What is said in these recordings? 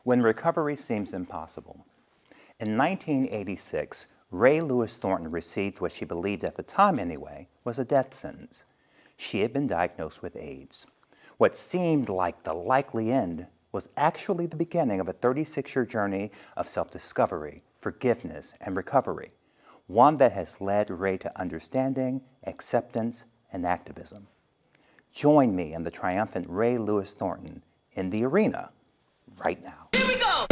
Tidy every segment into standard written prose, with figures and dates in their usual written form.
when recovery seems impossible. In 1986, Rae Lewis-Thornton received what she believed at the time anyway was a death sentence. She had been diagnosed with AIDS. What seemed like the likely end was actually the beginning of a 36-year journey of self-discovery, forgiveness, and recovery, one that has led Rae to understanding, acceptance, and activism. Join me and the triumphant Rae Lewis-Thornton in the arena right now. Here we go!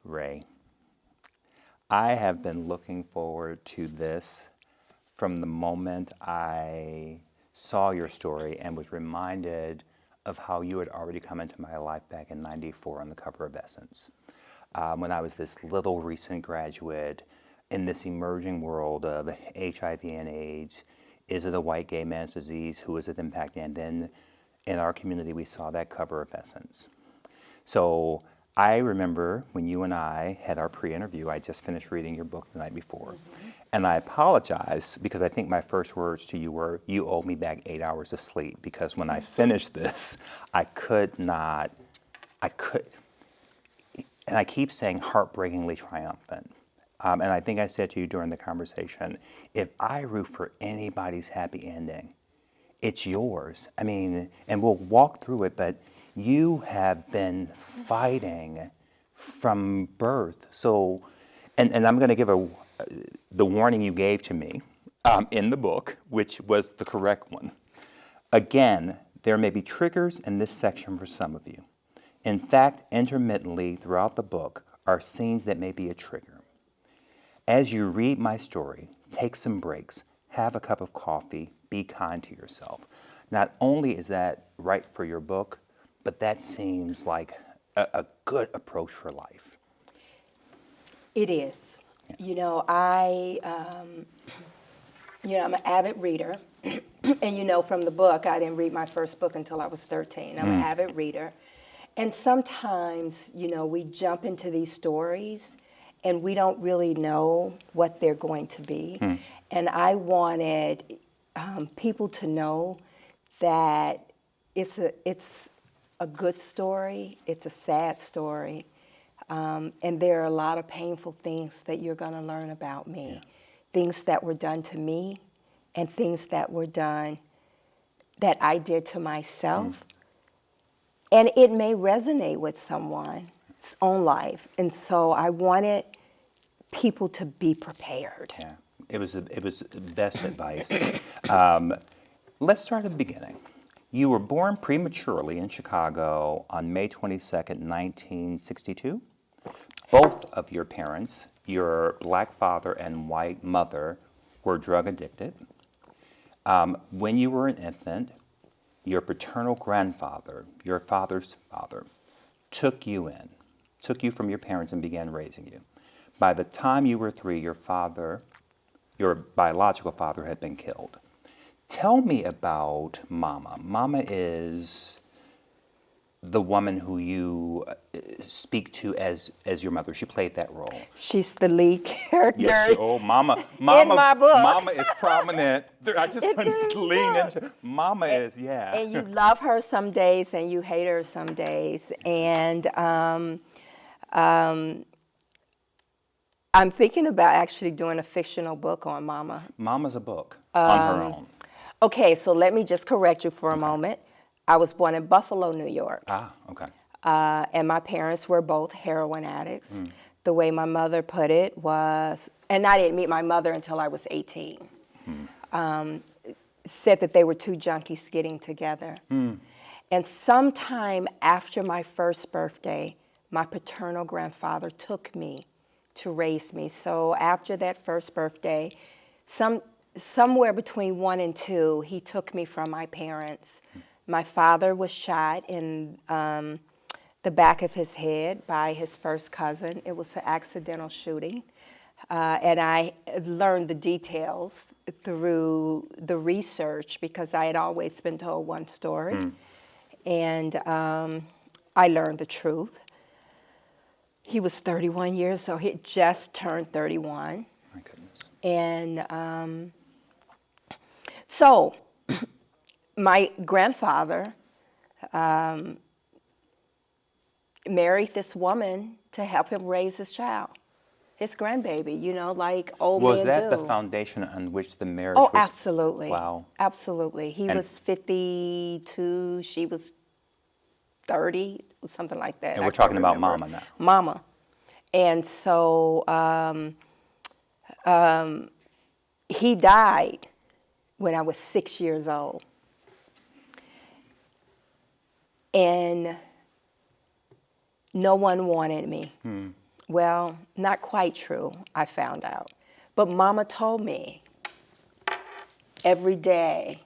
Rae, I have been looking forward to this from the moment I saw your story and was reminded of how you had already come into my life back in '94 on the cover of Essence. When I was this little recent graduate in this emerging world of HIV and AIDS, is it a white gay man's disease, who is it impacting? And then in our community, we saw that cover of Essence. So I remember when you and I had our pre-interview, I just finished reading your book the night before. And I apologized because I think my first words to you were, you owe me back 8 hours of sleep, because when I finished this, and I keep saying heartbreakingly triumphant. And I think I said to you during the conversation, if I root for anybody's happy ending, it's yours. I mean, and we'll walk through it, but you have been fighting from birth. So, and I'm going to give the warning you gave to me in the book, which was the correct one. Again, there may be triggers in this section for some of you. In fact, intermittently throughout the book are scenes that may be a trigger. As you read my story, take some breaks, have a cup of coffee, be kind to yourself. Not only is that right for your book, but that seems like a good approach for life. It is. Yeah. You know, I'm an avid reader. And you know, from the book, I didn't read my first book until I was 13. I'm an avid reader. And sometimes, you know, we jump into these stories and we don't really know what they're going to be. And I wanted people to know that it's a good story, it's a sad story, and there are a lot of painful things that you're going to learn about me. Things that were done to me and things that were done that I did to myself. And it may resonate with someone's own life. And so I wanted people to be prepared. Yeah, it was best advice. Let's start at the beginning. You were born prematurely in Chicago on May 22nd, 1962. Both of your parents, your black father and white mother, were drug addicted. When you were an infant, your paternal grandfather, your father's father, took you from your parents and began raising you. By the time you were 3, your biological father had been killed. Tell me about Mama. Mama is the woman who you speak to as your mother. She played that role. She's the lead character. Yes, Mama. In my book. Mama is prominent. I just want to lean into Mama is. And you love her some days and you hate her some days. And I'm thinking about actually doing a fictional book on Mama. Mama's a book on her own. Okay, so let me just correct you for a moment. I was born in Buffalo, New York. Ah, okay. And my parents were both heroin addicts. The way my mother put it was, and I didn't meet my mother until I was 18, said that they were two junkies getting together. And sometime after my first birthday, my paternal grandfather took me to raise me. So after that first birthday, somewhere between 1 and 2, he took me from my parents. My father was shot in the back of his head by his first cousin. It was an accidental shooting. And I learned the details through the research because I had always been told one story. And I learned the truth. He was 31 years old. He had just turned 31. My goodness. And so my grandfather married this woman to help him raise his child, his grandbaby, you know, like old men do. Was that the foundation on which the marriage was? Oh, absolutely. Wow. Absolutely. He was 52, she was 30, something like that. And we're talking about Mama now. Mama. And so he died when I was 6 years old. And no one wanted me. Well, not quite true, I found out. But Mama told me every day,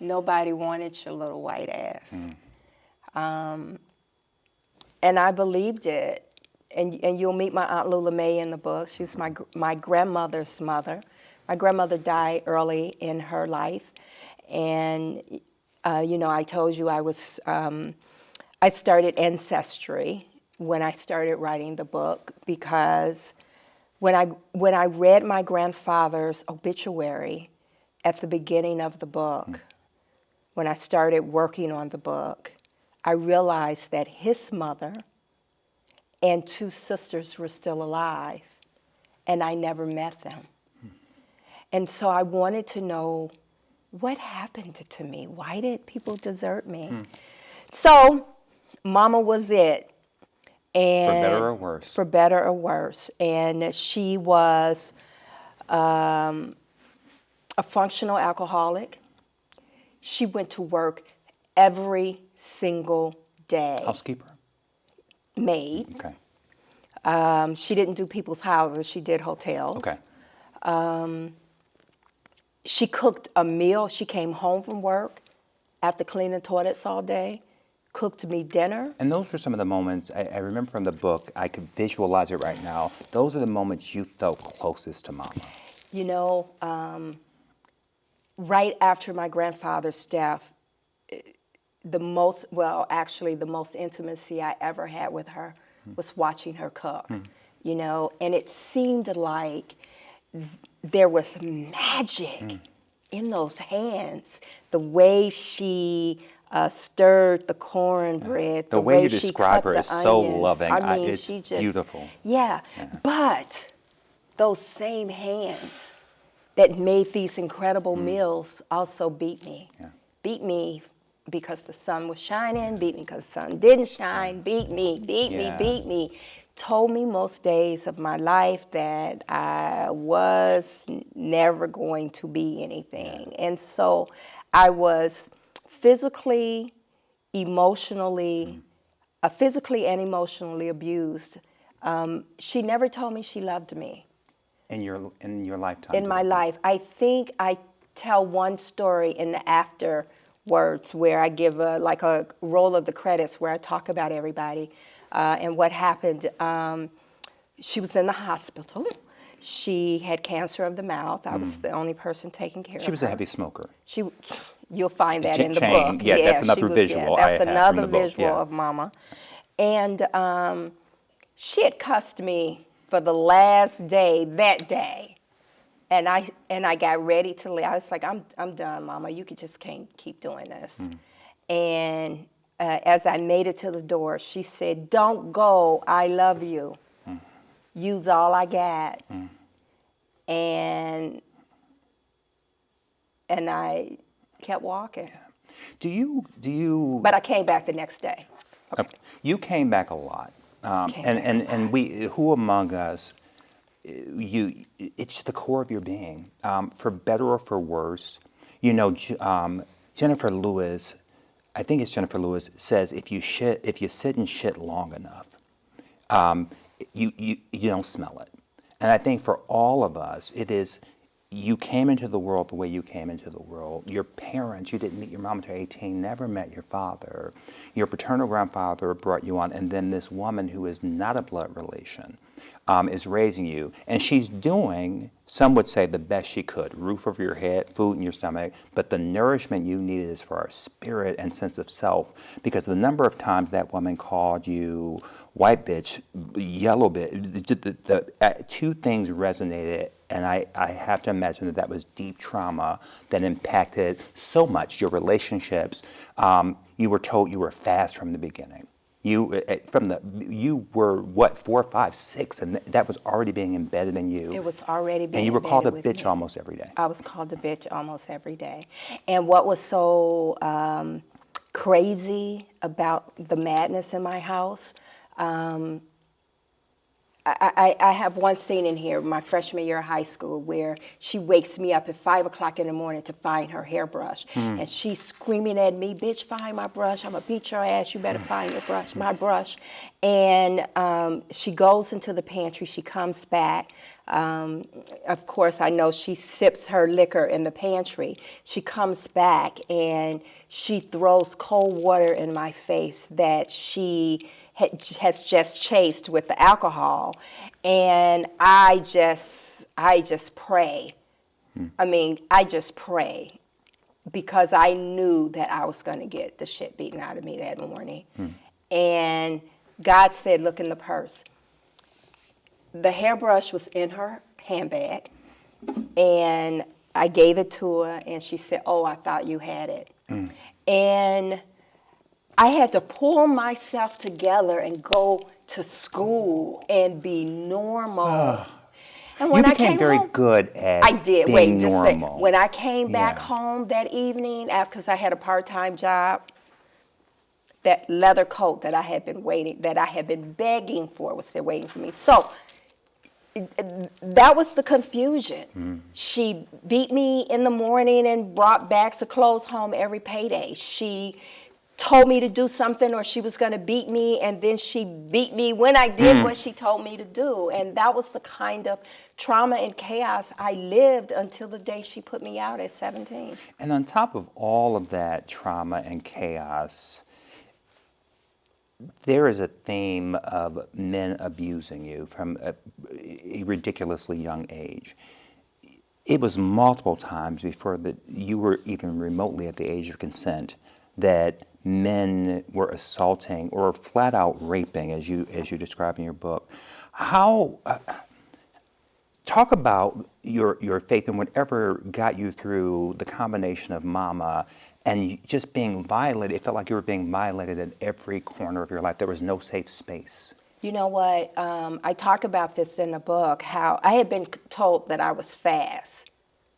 nobody wanted your little white ass. And I believed it. And you'll meet my Aunt Lula Mae in the book. She's my grandmother's mother. My grandmother died early in her life. And, you know, I told you I started Ancestry when I started writing the book because when I read my grandfather's obituary at the beginning of the book, when I started working on the book, I realized that his mother and 2 sisters were still alive, and I never met them. And so I wanted to know what happened to me. Why did people desert me? So Mama was it. And for better or worse. For better or worse. And she was a functional alcoholic. She went to work every single day. Housekeeper? Maid. Okay. She didn't do people's houses. She did hotels. Okay. She cooked a meal. She came home from work after cleaning toilets all day, cooked me dinner. And those were some of the moments, I remember from the book, I could visualize it right now. Those are the moments you felt closest to Mama. You know, right after my grandfather's death, the most intimacy I ever had with her was watching her cook, you know, and it seemed like there was magic in those hands. The way she stirred the cornbread, The way you she describe cut her the is so onions. loving. I mean, It's she just, beautiful. Yeah, but those same hands that made these incredible meals also beat me. Yeah. Beat me because the sun was shining, beat me because the sun didn't shine, beat me. Told me most days of my life that I was never going to be anything. And so I was physically and emotionally abused. She never told me she loved me. In your lifetime? In my life. I think I tell one story in the afterwards where I give a roll of the credits where I talk about everybody and what happened. She was in the hospital. She had cancer of the mouth. I was the only person taking care of her. She was a heavy smoker. You'll find that in the Chain. book. Yeah, that's another visual I that's have from another the book. visual of Mama. And she had cussed me for the last day, that day. And I got ready to leave. I was like, I'm done, Mama. You just can't keep doing this. And as I made it to the door, she said, "Don't go. I love you. Use all I got." And I kept walking. Do you? But I came back the next day. Okay. You came back a lot. And we, who among us, it's the core of your being, for better or for worse. You know, Jennifer Lewis, I think it's Jennifer Lewis, says if you sit and shit long enough, you don't smell it. And I think for all of us, it is, you came into the world the way you came into the world. Your parents, you didn't meet your mom until 18, never met your father. Your paternal grandfather brought you on, and then this woman who is not a blood relation is raising you. And she's doing, some would say, the best she could. Roof over your head, food in your stomach, but the nourishment you needed is for our spirit and sense of self. Because the number of times that woman called you white bitch, yellow bitch, the two things resonated. And I have to imagine that was deep trauma that impacted so much your relationships. You were told you were fast from the beginning. You were what, 4, 5, 6, and that was already being embedded in you. It was already being embedded. And you were called a with bitch me. almost every day. I was called a bitch almost every day. And what was so crazy about the madness in my house, I have one scene in here, my freshman year of high school, where she wakes me up at 5 o'clock in the morning to find her hairbrush. And she's screaming at me, bitch, find my brush. I'm going to beat your ass. You better find your brush, my brush. And she goes into the pantry. She comes back. Of course, I know she sips her liquor in the pantry. She comes back and she throws cold water in my face that she has just chased with the alcohol, and I just pray. I just pray, because I knew that I was going to get the shit beaten out of me that morning. And God said, look in the purse. The hairbrush was in her handbag, and I gave it to her, and she said, oh, I thought you had it. And I had to pull myself together and go to school and be normal. And when you became very home, good at I did. being Wait, just say, normal. when I came back home that evening, because I had a part-time job, that leather coat that I had been begging for was there waiting for me. So that was the confusion. She beat me in the morning and brought bags of clothes home every payday. She told me to do something, or she was going to beat me, and then she beat me when I did what she told me to do. And that was the kind of trauma and chaos I lived until the day she put me out at 17. And on top of all of that trauma and chaos, there is a theme of men abusing you from a ridiculously young age. It was multiple times before you were even remotely at the age of consent that men were assaulting or flat out raping, as you describe in your book. How talk about your faith and whatever got you through the combination of mama and just being violated. It felt like you were being violated at every corner of your life. There was no safe space. You know what? I talk about this in the book, how I had been told that I was fast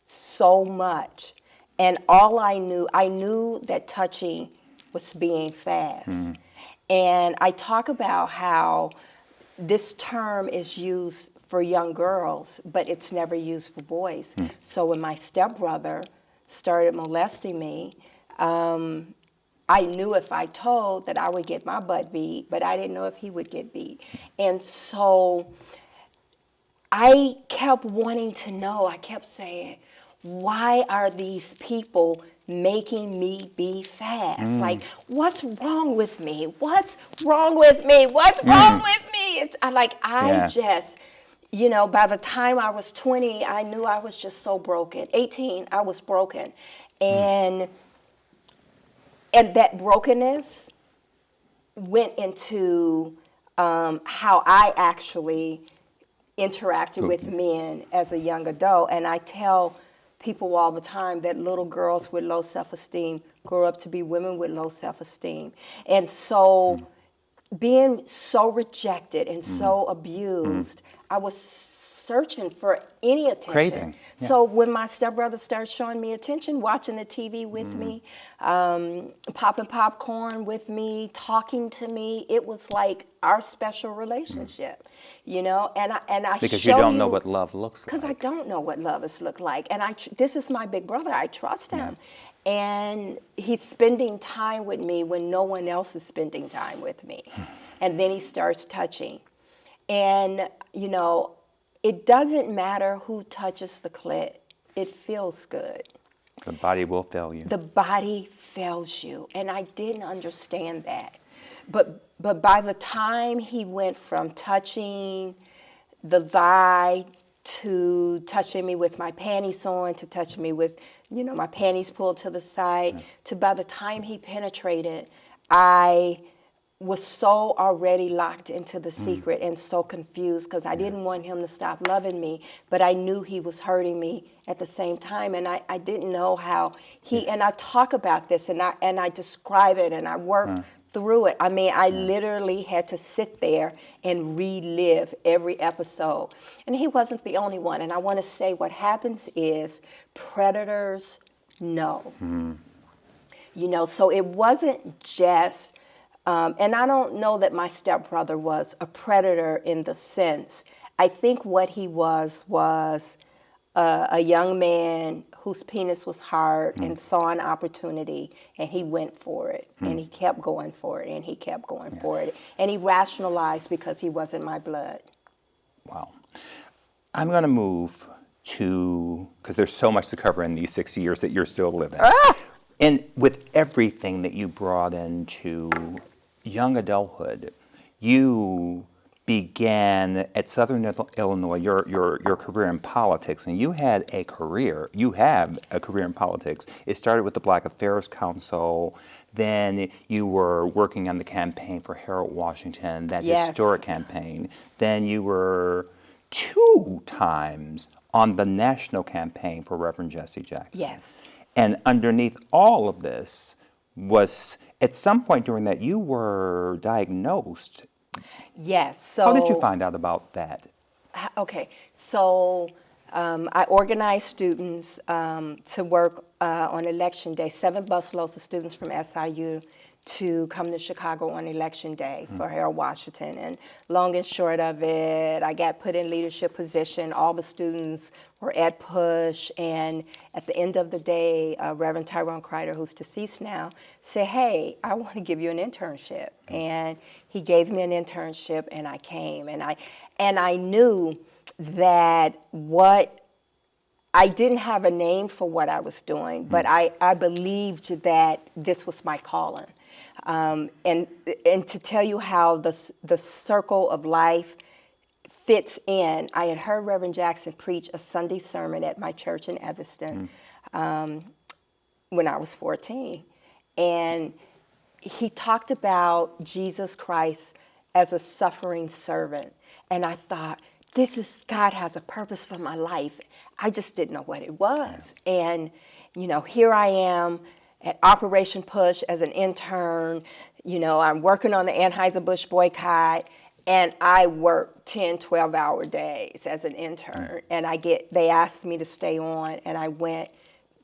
so much. And all I knew that touching was being fast. And I talk about how this term is used for young girls, but it's never used for boys. So when my stepbrother started molesting me, I knew if I told that I would get my butt beat, but I didn't know if he would get beat. And so I kept wanting to know. I kept saying, why are these people making me be fast? Like, what's wrong with me? What's wrong with me? What's wrong with me? I just, by the time I was 20, I knew I was just so broken. 18, I was broken. And that brokenness went into how I actually interacted with men as a young adult. And I tell people all the time that little girls with low self-esteem grow up to be women with low self-esteem. And so being so rejected and so abused, I was searching for any attention. Craving. Yeah. So when my stepbrother started showing me attention, watching the TV with me, popping popcorn with me, talking to me, it was like our special relationship, And I because show you don't know what love looks like. Because I don't know what love is look like, and this is my big brother. I trust him, and he's spending time with me when no one else is spending time with me, and then he starts touching, and it doesn't matter who touches the clit. It feels good. The body will fail you. The body fails you. And I didn't understand that. But by the time he went from touching the thigh to touching me with my panties on, to touching me with, my panties pulled to the side, to by the time he penetrated, I was so already locked into the secret and so confused because I didn't want him to stop loving me, but I knew he was hurting me at the same time, and I didn't know how and I talk about this, and I describe it, and I work through it. I mean, I literally had to sit there and relive every episode. And he wasn't the only one. And I want to say what happens is predators know. So it wasn't just, and I don't know that my stepbrother was a predator in the sense. I think what he was a young man whose penis was hard and saw an opportunity, and he went for it, and he kept going for it, and he kept going for it. And he rationalized because he wasn't my blood. Wow. I'm going to move to, because there's so much to cover in these 6 years that you're still living. And with everything that you brought into young adulthood, you began at Southern Illinois, your career in politics, and you have a career in politics. It started with the Black Affairs Council, then you were working on the campaign for Harold Washington, that historic campaign. Then you were 2 times on the national campaign for Reverend Jesse Jackson. Yes. And underneath all of this was, at some point during that, you were diagnosed. Yes. So how did you find out about that? Okay. So I organized students to work on Election Day, 7 busloads of students from SIU to come to Chicago on Election Day for Harold Washington. And long and short of it, I got put in leadership position. All the students were at push. And at the end of the day, Reverend Tyrone Crider, who's deceased now, said, hey, I want to give you an internship. And he gave me an internship, and I came. And I knew that I didn't have a name for what I was doing, but I believed that this was my calling. And to tell you how the circle of life fits in, I had heard Reverend Jackson preach a Sunday sermon at my church in Evanston when I was 14. And he talked about Jesus Christ as a suffering servant. And I thought, God has a purpose for my life. I just didn't know what it was. And, here I am at Operation Push as an intern. I'm working on the Anheuser-Busch boycott, and I work 10, 12-hour days as an intern. And they asked me to stay on, and I went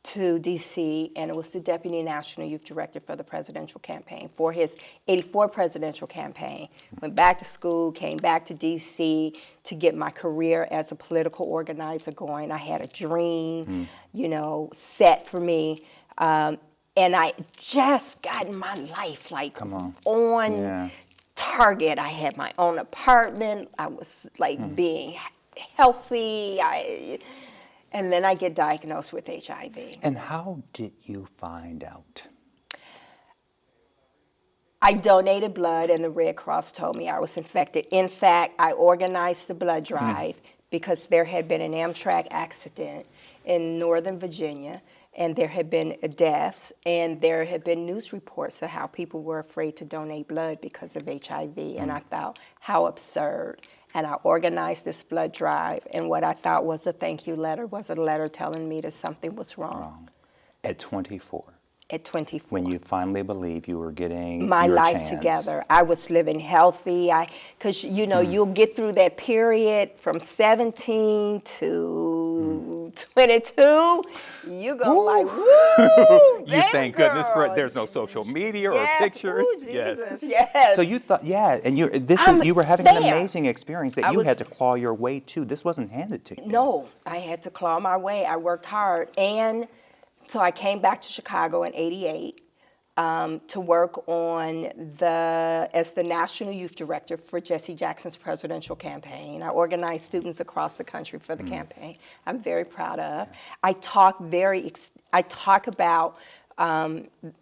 to D.C., and it was the Deputy National Youth Director for the presidential campaign, for his 84 presidential campaign. Went back to school, came back to D.C. to get my career as a political organizer going. I had a dream, set for me. And I just gotten my life on target. I had my own apartment. I was being healthy. And then I get diagnosed with HIV. And how did you find out? I donated blood, and the Red Cross told me I was infected. In fact, I organized the blood drive because there had been an Amtrak accident in Northern Virginia, and there had been deaths, and there had been news reports of how people were afraid to donate blood because of HIV. And I thought, how absurd. And I organized this blood drive, and what I thought was a thank you letter was a letter telling me that something was wrong. At 24? At 24. When you finally believed you were getting my your life chance. Together. I was living healthy. Because, you'll get through that period from 17 to 22. You go woo! You thank goodness for it. There's no social media or pictures. Ooh, Jesus. Yes. So you thought, and you were having an amazing experience that you had to claw your way to. This wasn't handed to you. No, I had to claw my way. I worked hard. And so I came back to Chicago in '88. to work on as the National Youth Director for Jesse Jackson's presidential campaign. I organized students across the country for the campaign. I'm very proud of. I talk about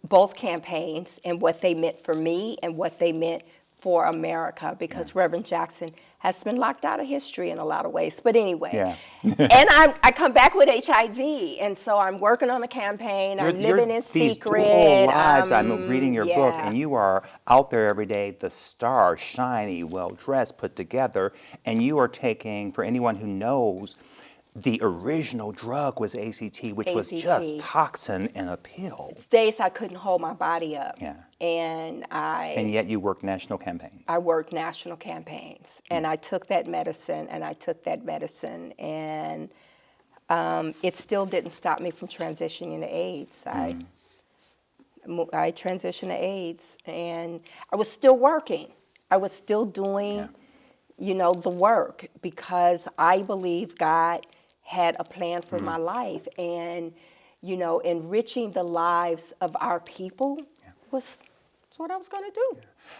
both campaigns and what they meant for me and what they meant for America, because Reverend Jackson has been locked out of history in a lot of ways. But anyway, and I come back with HIV, and so I'm working on the campaign. I'm living in secret. Dual lives. I'm reading your book, and you are out there every day, the star, shiny, well-dressed, put together, and you are taking, for anyone who knows, the original drug was ACT, which was just toxin in a pill. Days I couldn't hold my body up. Yeah. And yet you worked national campaigns. I worked national campaigns, and I took that medicine, and it still didn't stop me from transitioning to AIDS. I transitioned to AIDS, and I was still working. I was still doing, the work, because I believe God had a plan for my life, and enriching the lives of our people was what I was going to do.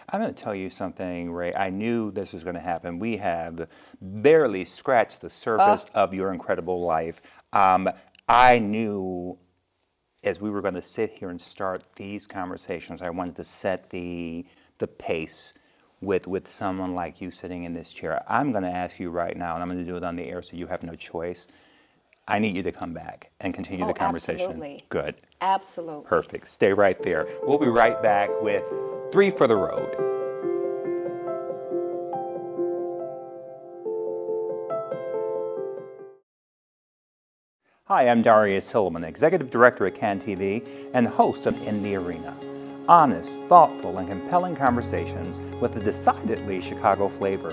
I'm going to tell you something, Rae. I knew this was going to happen. We have barely scratched the surface of your incredible life. I knew as we were going to sit here and start these conversations, I wanted to set the pace with someone like you sitting in this chair. I'm going to ask you right now, and I'm going to do it on the air so you have no choice. I need you to come back and continue the conversation. Absolutely. Good. Absolutely. Perfect. Stay right there. We'll be right back with 3 for the Road. Hi, I'm Darius Hillman, Executive Director at CAN TV and host of In the Arena. Honest, thoughtful, and compelling conversations with a decidedly Chicago flavor.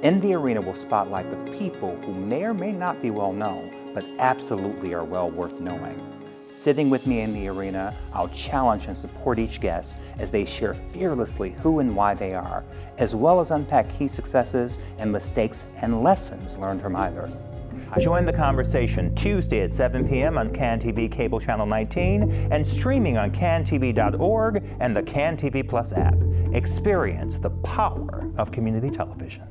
In the Arena will spotlight the people who may or may not be well known, but absolutely are well worth knowing. Sitting with me in the arena, I'll challenge and support each guest as they share fearlessly who and why they are, as well as unpack key successes and mistakes and lessons learned from either. Join the conversation Tuesday at 7 p.m. on CAN TV Cable Channel 19 and streaming on cantv.org and the CAN TV Plus app. Experience the power of community television.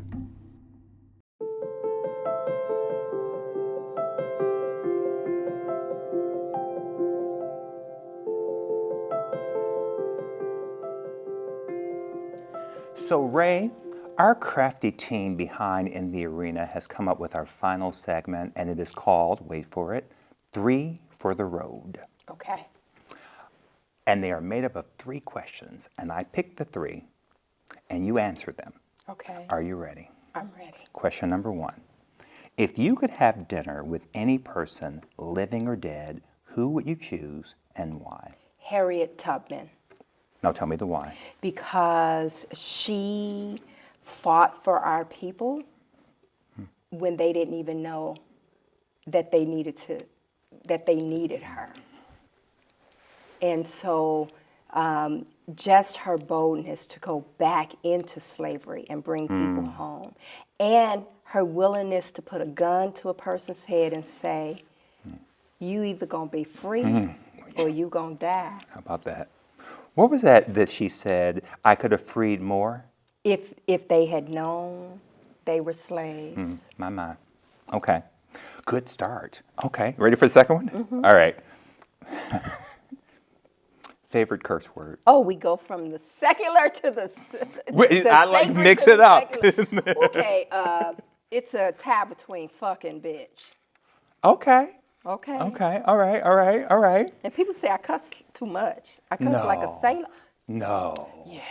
So, Rae, our crafty team behind In the Arena has come up with our final segment, and it is called, wait for it, 3 for the Road. Okay. And they are made up of 3 questions, and I picked the 3, and you answered them. Okay. Are you ready? I'm ready. Question number 1. If you could have dinner with any person, living or dead, who would you choose and why? Harriet Tubman. Now tell me the why. Because she fought for our people when they didn't even know that they needed her. And so just her boldness to go back into slavery and bring people home, and her willingness to put a gun to a person's head and say, you either gonna be free or you gonna die. How about that? What was that she said, I could have freed more? If they had known they were slaves. My. Okay. Good start. Okay. Ready for the second one? All right. Favorite curse word? Oh, we go from the secular to the I like mix it up. Okay. It's a tie between fuck and bitch. Okay. Okay. Okay. All right. And people say I cuss too much. I cuss like a sailor. No. Yes.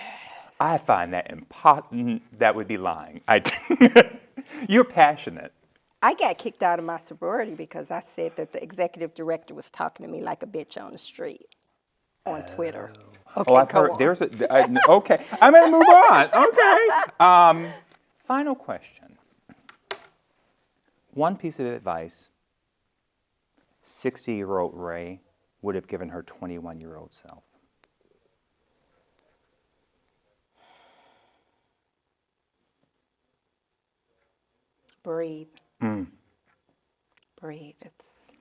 I find that important. That would be lying. You're passionate. I got kicked out of my sorority because I said that the executive director was talking to me like a bitch on the street on Twitter. Okay, I've heard. Okay. I'm going to move on. Okay. Final question. One piece of advice 60-year-old Rae would have given her 21-year-old self. Breathe. Breathe. It's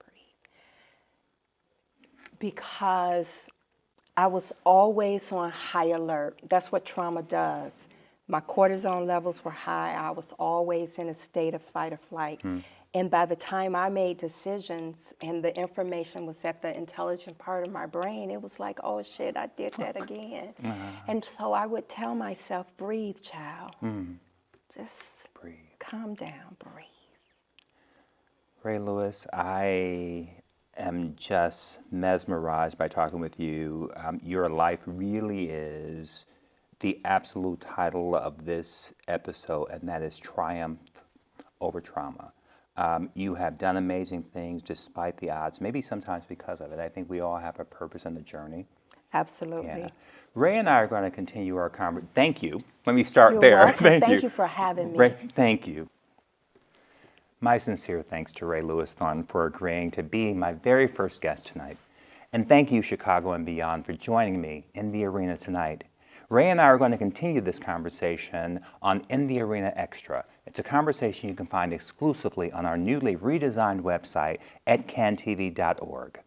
breathe. Because I was always on high alert. That's what trauma does. My cortisone levels were high. I was always in a state of fight or flight. And by the time I made decisions and the information was at the intelligent part of my brain, it was like, oh shit, I did that again. And so I would tell myself, breathe, child. Just Breathe. calm down, breathe. Rae Lewis, I am just mesmerized by talking with you. Your life really is the absolute title of this episode, and that is Triumph Over Trauma. You have done amazing things despite the odds, maybe sometimes because of it. I think we all have a purpose in the journey. Absolutely. Yeah. Rae and I are going to continue our conversation. Thank you. Let me start You're there. welcome. Thank you for having me. Rae, thank you. My sincere thanks to Rae Lewis-Thornton for agreeing to be my very first guest tonight. And thank you, Chicago and beyond, for joining me in the arena tonight. Rae and I are going to continue this conversation on In the Arena Extra. It's a conversation you can find exclusively on our newly redesigned website at cantv.org.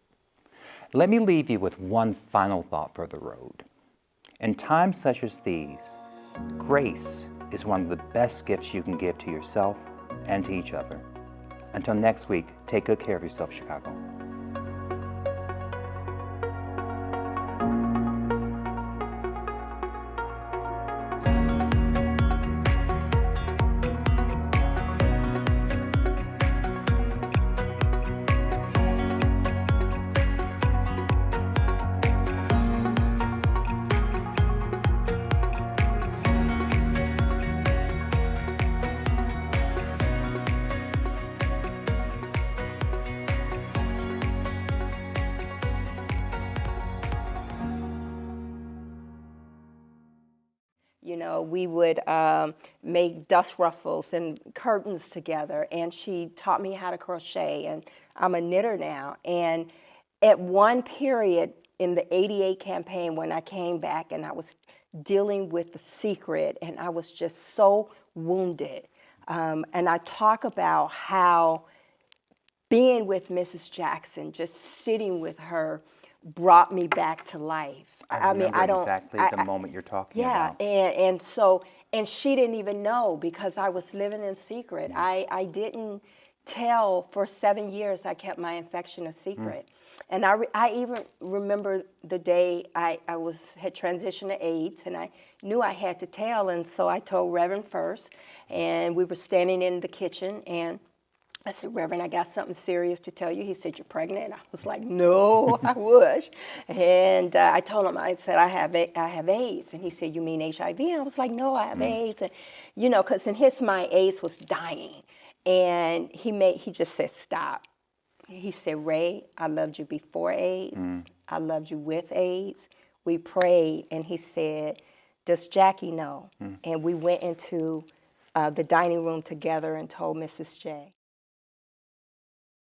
Let me leave you with one final thought for the road. In times such as these, grace is one of the best gifts you can give to yourself and to each other. Until next week, take good care of yourself, Chicago. You know, we would make dust ruffles and curtains together, and she taught me how to crochet, and I'm a knitter now. And at one period in the '88 campaign, when I came back and I was dealing with the secret, and I was just so wounded, and I talk about how being with Mrs. Jackson, just sitting with her, brought me back to life. I remember exactly the moment you're talking about. Yeah, and she didn't even know because I was living in secret. I didn't tell for 7 years. I kept my infection a secret. And I even remember the day I had transitioned to AIDS, and I knew I had to tell, and so I told Reverend first, and we were standing in the kitchen, and I said, Reverend, I got something serious to tell you. He said, you're pregnant? I was like, no, I wish. And I told him, I said, I have AIDS. And he said, you mean HIV? And I was like, no, I have AIDS. And, you know, because in his mind, AIDS was dying. And he just said, stop. He said, Rae, I loved you before AIDS. I loved you with AIDS. We prayed. And he said, does Jackie know? And we went into the dining room together and told Mrs. J.